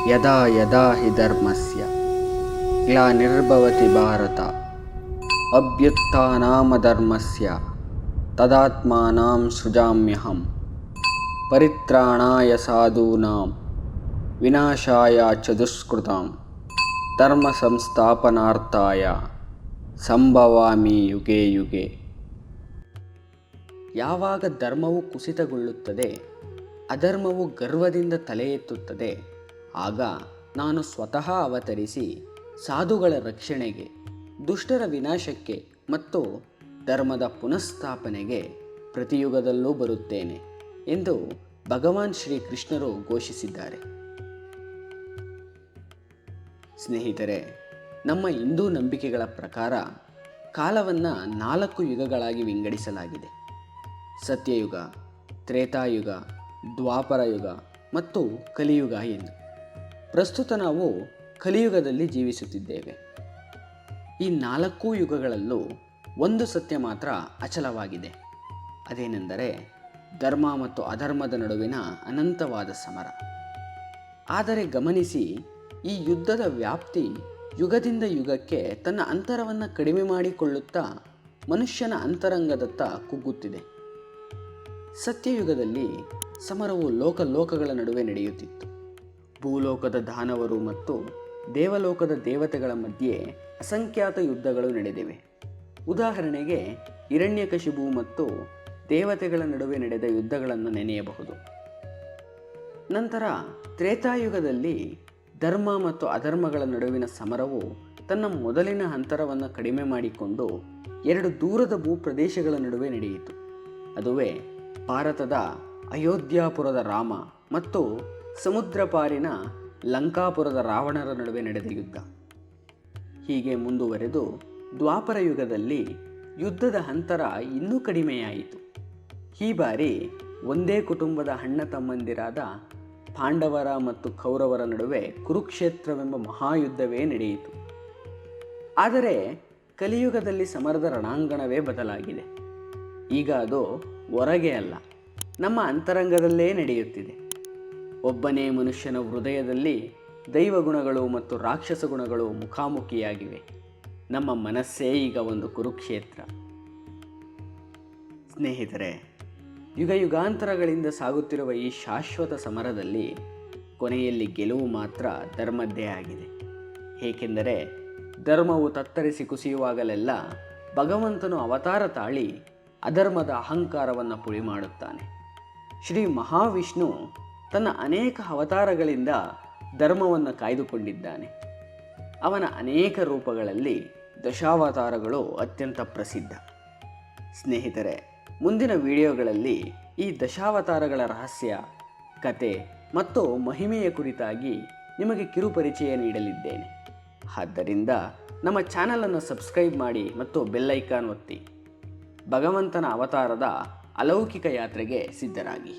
ಯದಾ ಯದಾ ಹಿ ಧರ್ಮಸ್ಯ ಗ್ಲಾನಿರ್ಭವತಿ ಭಾರತ ಅಭ್ಯುತ್ಥಾನಮಧರ್ಮಸ್ಯ ತದಾತ್ಮಾನಾಂ ಸೃಜಾಮ್ಯಹಂ ಪರಿತ್ರಾಣಾಯ ಸಾಧೂನಾಂ ವಿನಾಶಾಯ ಚ ದುಷ್ಕೃತಾಂ ಧರ್ಮ ಸಂಸ್ಥಾಪನಾರ್ಥಾಯ ಸಂಭವಾಮಿ ಯುಗೆ ಯುಗೆ. ಯಾವಾಗ ಧರ್ಮವು ಕುಸಿತಗೊಳ್ಳುತ್ತದೆ, ಅಧರ್ಮವು ಗರ್ವದಿಂದ ತಲೆ ಎತ್ತುತ್ತದೆ, ಆಗ ನಾನು ಸ್ವತಃ ಅವತರಿಸಿ ಸಾಧುಗಳ ರಕ್ಷಣೆಗೆ, ದುಷ್ಟರ ವಿನಾಶಕ್ಕೆ ಮತ್ತು ಧರ್ಮದ ಪುನಃಸ್ಥಾಪನೆಗೆ ಪ್ರತಿಯುಗದಲ್ಲೂ ಬರುತ್ತೇನೆ ಎಂದು ಭಗವಾನ್ ಶ್ರೀಕೃಷ್ಣರು ಘೋಷಿಸಿದ್ದಾರೆ. ಸ್ನೇಹಿತರೆ, ನಮ್ಮ ಹಿಂದೂ ನಂಬಿಕೆಗಳ ಪ್ರಕಾರ ಕಾಲವನ್ನು 4 ಯುಗಗಳಾಗಿ ವಿಂಗಡಿಸಲಾಗಿದೆ. ಸತ್ಯಯುಗ, ತ್ರೇತಾಯುಗ, ದ್ವಾಪರ ಯುಗ ಮತ್ತು ಕಲಿಯುಗ ಎಂದು. ಪ್ರಸ್ತುತ ನಾವು ಕಲಿಯುಗದಲ್ಲಿ ಜೀವಿಸುತ್ತಿದ್ದೇವೆ. ಈ 4 ಯುಗಗಳಲ್ಲೂ ಒಂದು ಸತ್ಯ ಮಾತ್ರ ಅಚಲವಾಗಿದೆ. ಅದೇನೆಂದರೆ ಧರ್ಮ ಮತ್ತು ಅಧರ್ಮದ ನಡುವಿನ ಅನಂತವಾದ ಸಮರ. ಆದರೆ ಗಮನಿಸಿ, ಈ ಯುದ್ಧದ ವ್ಯಾಪ್ತಿ ಯುಗದಿಂದ ಯುಗಕ್ಕೆ ತನ್ನ ಅಂತರವನ್ನು ಕಡಿಮೆ ಮಾಡಿಕೊಳ್ಳುತ್ತಾ ಮನುಷ್ಯನ ಅಂತರಂಗದತ್ತ ಕುಗ್ಗುತ್ತಿದೆ. ಸತ್ಯಯುಗದಲ್ಲಿ ಸಮರವು ಲೋಕಗಳ ನಡುವೆ ನಡೆಯುತ್ತಿತ್ತು. ಭೂಲೋಕದ ದಾನವರು ಮತ್ತು ದೇವಲೋಕದ ದೇವತೆಗಳ ಮಧ್ಯೆ ಅಸಂಖ್ಯಾತ ಯುದ್ಧಗಳು ನಡೆದಿವೆ. ಉದಾಹರಣೆಗೆ ಹಿರಣ್ಯಕಶಿಪು ಮತ್ತು ದೇವತೆಗಳ ನಡುವೆ ನಡೆದ ಯುದ್ಧಗಳನ್ನು ನೆನೆಯಬಹುದು. ನಂತರ ತ್ರೇತಾಯುಗದಲ್ಲಿ ಧರ್ಮ ಮತ್ತು ಅಧರ್ಮಗಳ ನಡುವಿನ ಸಮರವು ತನ್ನ ಮೊದಲಿನ ಅಂತರವನ್ನು ಕಡಿಮೆ ಮಾಡಿಕೊಂಡು 2 ದೂರದ ಭೂಪ್ರದೇಶಗಳ ನಡುವೆ ನಡೆಯಿತು. ಅದುವೇ ಭಾರತದ ಅಯೋಧ್ಯಾಪುರದ ರಾಮ ಮತ್ತು ಸಮುದ್ರ ಪಾರಿನ ಲಂಕಾಪುರದ ರಾವಣರ ನಡುವೆ ನಡೆದ ಯುದ್ಧ. ಹೀಗೆ ಮುಂದುವರೆದು ದ್ವಾಪರ ಯುಗದಲ್ಲಿ ಯುದ್ಧದ ಅಂತರ ಇನ್ನೂ ಕಡಿಮೆಯಾಯಿತು. ಈ ಬಾರಿ ಒಂದೇ ಕುಟುಂಬದ ಅಣ್ಣ ತಮ್ಮಂದಿರಾದ ಪಾಂಡವರ ಮತ್ತು ಕೌರವರ ನಡುವೆ ಕುರುಕ್ಷೇತ್ರವೆಂಬ ಮಹಾಯುದ್ಧವೇ ನಡೆಯಿತು. ಆದರೆ ಕಲಿಯುಗದಲ್ಲಿ ಸಮರದ ರಣಾಂಗಣವೇ ಬದಲಾಗಿದೆ. ಈಗ ಅದು ಹೊರಗೆ ಅಲ್ಲ, ನಮ್ಮ ಅಂತರಂಗದಲ್ಲೇ ನಡೆಯುತ್ತಿದೆ. ಒಬ್ಬನೇ ಮನುಷ್ಯನ ಹೃದಯದಲ್ಲಿ ದೈವ ಗುಣಗಳು ಮತ್ತು ರಾಕ್ಷಸ ಗುಣಗಳು ಮುಖಾಮುಖಿಯಾಗಿವೆ. ನಮ್ಮ ಮನಸ್ಸೇ ಈಗ ಒಂದು ಕುರುಕ್ಷೇತ್ರ. ಸ್ನೇಹಿತರೆ, ಯುಗಾಂತರಗಳಿಂದ ಸಾಗುತ್ತಿರುವ ಈ ಶಾಶ್ವತ ಸಮರದಲ್ಲಿ ಕೊನೆಯಲ್ಲಿ ಗೆಲುವು ಮಾತ್ರ ಧರ್ಮದ್ದೇ ಆಗಿದೆ. ಏಕೆಂದರೆ ಧರ್ಮವು ತತ್ತರಿಸಿ ಕುಸಿಯುವಾಗಲೆಲ್ಲ ಭಗವಂತನು ಅವತಾರ ತಾಳಿ ಅಧರ್ಮದ ಅಹಂಕಾರವನ್ನು ಪುಡಿ ಮಾಡುತ್ತಾನೆ. ಶ್ರೀ ಮಹಾವಿಷ್ಣು ತನ್ನ ಅನೇಕ ಅವತಾರಗಳಿಂದ ಧರ್ಮವನ್ನು ಕಾಯ್ದುಕೊಂಡಿದ್ದಾನೆ. ಅವನ ಅನೇಕ ರೂಪಗಳಲ್ಲಿ ದಶಾವತಾರಗಳು ಅತ್ಯಂತ ಪ್ರಸಿದ್ಧ. ಸ್ನೇಹಿತರೆ, ಮುಂದಿನ ವಿಡಿಯೋಗಳಲ್ಲಿ ಈ ದಶಾವತಾರಗಳ ರಹಸ್ಯ, ಕತೆ ಮತ್ತು ಮಹಿಮೆಯ ಕುರಿತಾಗಿ ನಿಮಗೆ ಕಿರುಪರಿಚಯ ನೀಡಲಿದ್ದೇನೆ. ಆದ್ದರಿಂದ ನಮ್ಮ ಚಾನಲನ್ನು ಸಬ್ಸ್ಕ್ರೈಬ್ ಮಾಡಿ ಮತ್ತು ಬೆಲ್ ಐಕಾನ್ ಒತ್ತಿ ಭಗವಂತನ ಅವತಾರದ ಅಲೌಕಿಕ ಯಾತ್ರೆಗೆ ಸಿದ್ಧರಾಗಿ.